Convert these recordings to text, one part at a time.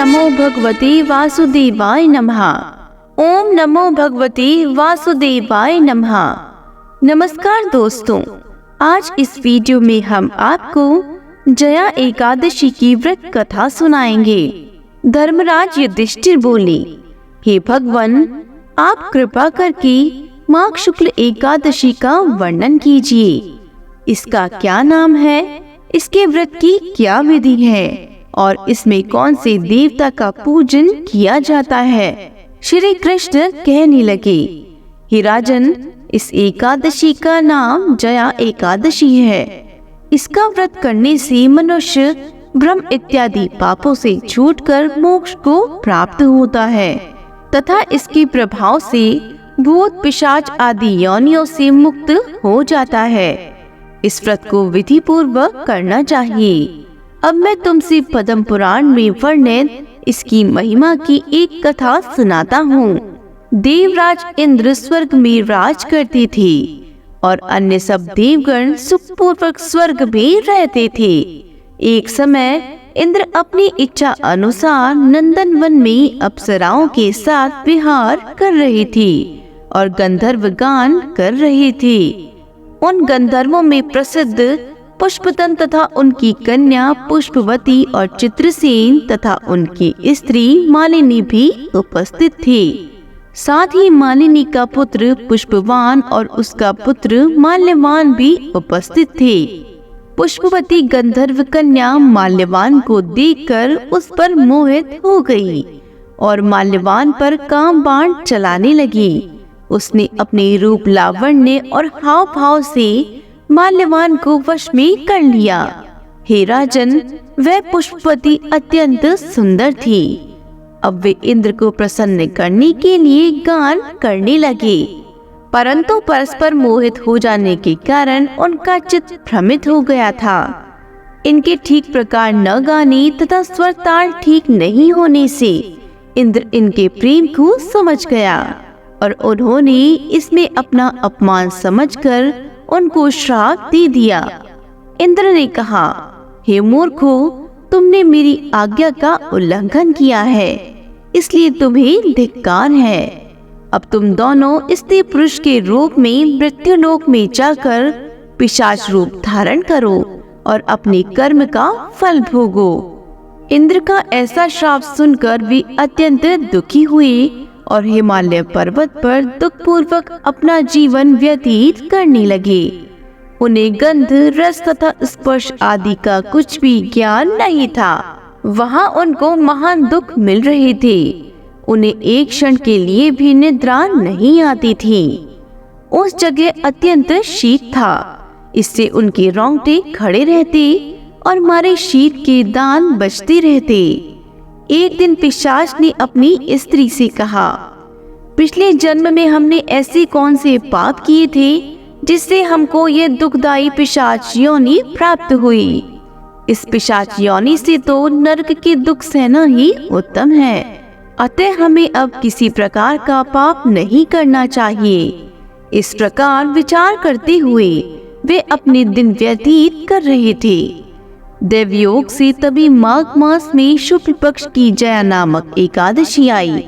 नमो भगवते वासुदेवाय नमः। ओम नमो भगवते वासुदेवाय नमः। नमस्कार दोस्तों, आज इस वीडियो में हम आपको जया एकादशी की व्रत कथा सुनाएंगे। धर्मराज युधिष्ठिर बोले, हे भगवान, आप कृपा करके माघ शुक्ल एकादशी का वर्णन कीजिए। इसका क्या नाम है, इसके व्रत की क्या विधि है और इसमें कौन से देवता का पूजन किया जाता है। श्री कृष्ण कहने लगे, हे राजन, इस एकादशी का नाम जया एकादशी है। इसका व्रत करने से मनुष्य भ्रम इत्यादि पापों से छूटकर मोक्ष को प्राप्त होता है तथा इसके प्रभाव से भूत पिशाच आदि योनियों से मुक्त हो जाता है। इस व्रत को विधि पूर्वक करना चाहिए। अब मैं तुमसे पद्म पुराण में वर्णित इसकी महिमा की एक कथा सुनाता हूँ। देवराज इंद्र स्वर्ग में राज करते थे और अन्य सब देवगण सुखपूर्वक स्वर्ग में रहते थे। एक समय इंद्र अपनी इच्छा अनुसार नंदनवन में अप्सराओं के साथ विहार कर रहे थे और गंधर्व गान कर रहे थे। उन गंधर्वों में प्रसिद्ध पुष्पदंत तथा उनकी कन्या पुष्पवती और चित्रसेन तथा उनकी स्त्री मालिनी भी उपस्थित थे। साथ ही मालिनी का पुत्र पुष्पवान और उसका पुत्र माल्यवान भी उपस्थित थे। पुष्पवती गंधर्व कन्या माल्यवान को देखकर उस पर मोहित हो गई और माल्यवान पर काम बाण चलाने लगी। उसने अपने रूप लावण्य और हाव भाव से माल्यवान को वश में कर लिया। हे राजन, वह पुष्पवती अत्यंत सुंदर थी। अब वे इंद्र को प्रसन्न करने के लिए गान करने लगे, परंतु परस्पर मोहित हो जाने के कारण उनका चित्त भ्रमित हो गया था। इनके ठीक प्रकार न गाने तथा स्वर ताल ठीक नहीं होने से इंद्र इनके प्रेम को समझ गया और उन्होंने इसमें अपना अपमान समझकर उनको श्राप दे दिया। इंद्र ने कहा, हे मूर्खो, तुमने मेरी आज्ञा का उल्लंघन किया है, इसलिए तुम्हें धिक्कार है। अब तुम दोनों स्त्री पुरुष के रूप में मृत्युलोक में जाकर पिशाच रूप धारण करो और अपने कर्म का फल भोगो। इंद्र का ऐसा श्राप सुनकर वे अत्यंत दुखी हुए और हिमालय पर्वत पर दुखपूर्वक अपना जीवन व्यतीत करने लगे। उन्हें गंध, रस तथा स्पर्श आदि का कुछ भी ज्ञान नहीं था। वहाँ उनको महान दुख मिल रहे थे। उन्हें एक क्षण के लिए भी निद्रा नहीं आती थी। उस जगह अत्यंत शीत था, इससे उनके रोंगटे खड़े रहते और मारे शीत के दान बजते रहते। एक दिन पिशाच ने अपनी स्त्री से कहा, पिछले जन्म में हमने ऐसे कौन से पाप किए थे जिससे हमको ये दुखदायी पिशाच योनि प्राप्त हुई। इस पिशाच योनि से तो नरक के दुख सहना ही उत्तम है। अतः हमें अब किसी प्रकार का पाप नहीं करना चाहिए। इस प्रकार विचार करते हुए वे अपने दिन व्यतीत कर रहे थे। देवयोग से तभी माघ मास में शुक्ल पक्ष की जया नामक एकादशी आई।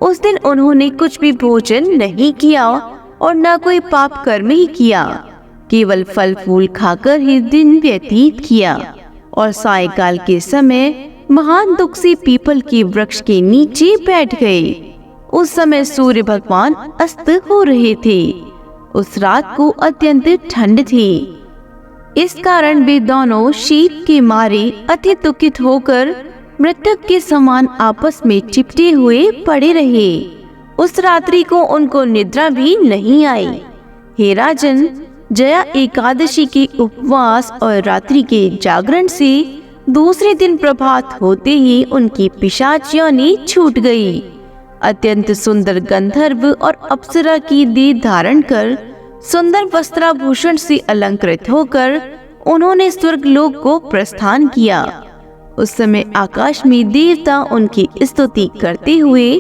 उस दिन उन्होंने कुछ भी भोजन नहीं किया और न कोई पाप कर्म ही किया, केवल फल फूल खाकर ही दिन व्यतीत किया और सायंकाल के समय महान दुख से पीपल के वृक्ष के नीचे बैठ गए। उस समय सूर्य भगवान अस्त हो रहे थे। उस रात को अत्यंत ठंड थी। इस कारण वे दोनों शीत के मारे अति दुखित होकर मृतक के समान आपस में चिपटे हुए पड़े रहे। उस रात्रि को उनको निद्रा भी नहीं आई। हे राजन, जया एकादशी के उपवास और रात्रि के जागरण से दूसरे दिन प्रभात होते ही उनकी पिशाच योनि छूट गई। अत्यंत सुंदर गंधर्व और अप्सरा की देह धारण कर सुंदर वस्त्राभूषण से अलंकृत होकर उन्होंने स्वर्गलोक को प्रस्थान किया। उस समय आकाश में देवता उनकी स्तुति करते हुए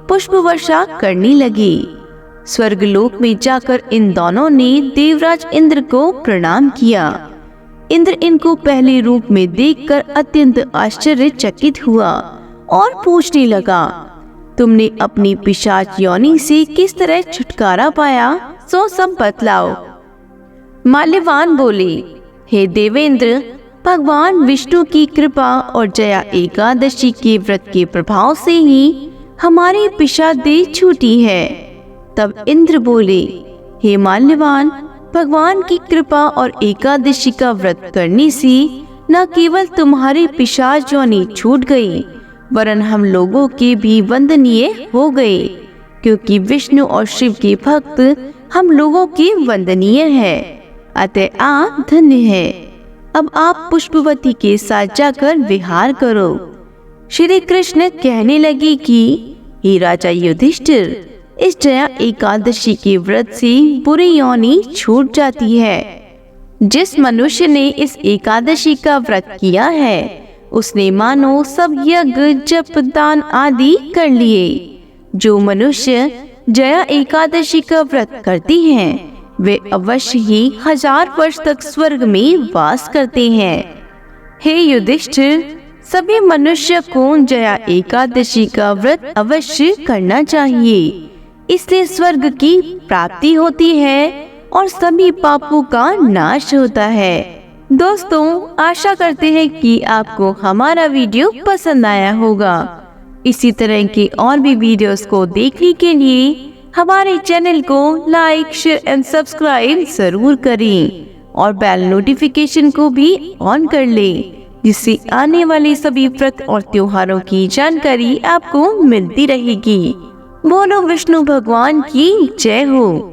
पुष्प वर्षा करने लगे। स्वर्गलोक में जाकर इन दोनों ने देवराज इंद्र को प्रणाम किया। इंद्र इनको पहले रूप में देखकर अत्यंत आश्चर्यचकित हुआ और पूछने लगा, तुमने अपनी पिशाच योनि से किस तरह छुटकारा पाया, सो सब बतलाओ। माल्यवान बोले, हे देवेंद्र, भगवान विष्णु की कृपा और जया एकादशी के व्रत के प्रभाव से ही हमारी पिशाच देह छूटी है। तब इंद्र बोले, हे माल्यवान, भगवान की कृपा और एकादशी का व्रत करने से न केवल तुम्हारी पिशाच योनि छूट गई, वरन हम लोगों के भी वंदनीय हो गए, क्योंकि विष्णु और शिव के भक्त हम लोगों के वंदनीय है। अतः आप धन्य है। अब आप पुष्पवती के साथ जाकर विहार करो। श्री कृष्ण कहने लगे कि हे राजा युधिष्ठिर, इस जया एकादशी के व्रत से बुरी योनि छूट जाती है। जिस मनुष्य ने इस एकादशी का व्रत किया है, उसने मानो सब यज्ञ जप दान आदि कर लिए। जो मनुष्य जया एकादशी का व्रत करते हैं, वे अवश्य ही 1000 वर्ष तक स्वर्ग में वास करते हैं। हे युधिष्ठिर, सभी मनुष्य को जया एकादशी का व्रत अवश्य करना चाहिए। इससे स्वर्ग की प्राप्ति होती है और सभी पापों का नाश होता है। दोस्तों, आशा करते हैं कि आपको हमारा वीडियो पसंद आया होगा। इसी तरह के और भी वीडियोस को देखने के लिए हमारे चैनल को लाइक, शेयर एंड सब्सक्राइब जरूर करें और बेल नोटिफिकेशन को भी ऑन कर लें, जिससे आने वाले सभी व्रत और त्योहारों की जानकारी आपको मिलती रहेगी। बोलो विष्णु भगवान की जय हो।